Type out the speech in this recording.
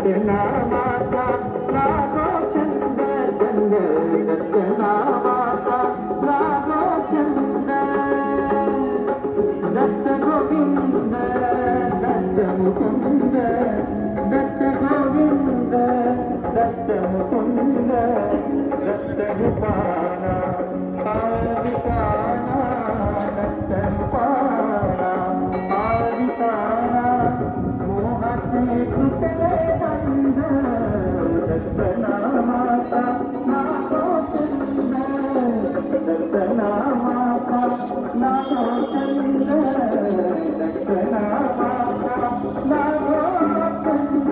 दर्शना माता लागो चंद चंद दर्शना माता लागो चंद दत्त गोविंद दत्त मुकुंद दत्त गोविंद दत्त मुकुंद दत्त गोपाला आदिताना दत्त गोपाला आदिताना मोहते कृतले बंध दर्शना माता नागो चंद दर्शना माता नागो चंद दर्शना माता नागो चंद